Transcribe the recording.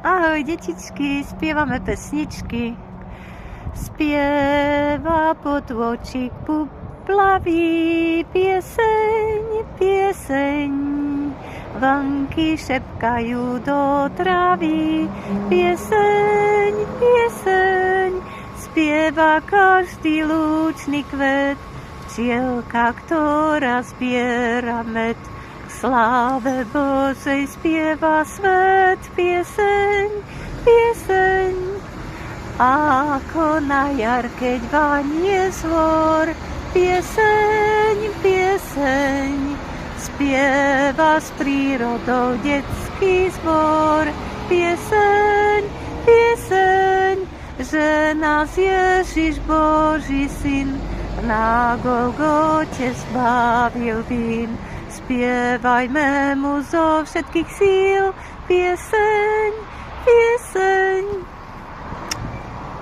Ahoj, detičky, spievame pesničky. Spieva potôčik puplaví, pieseň, pieseň. Vlnky šepkajú do travy, pieseň, pieseň. Spieva každý lúčny kvet, včielka, ktorá zbiera med. Sláve Božej spieva svet, pieseň, pieseň. Ako na jar, keď vanie zvor, pieseň, pieseň. Spieva s prírodou detský zbor, pieseň, pieseň. Že nás Ježiš Boží syn na Golgote zbavil vín. Spievajme mu zo všetkých síl, pieseň, pieseň.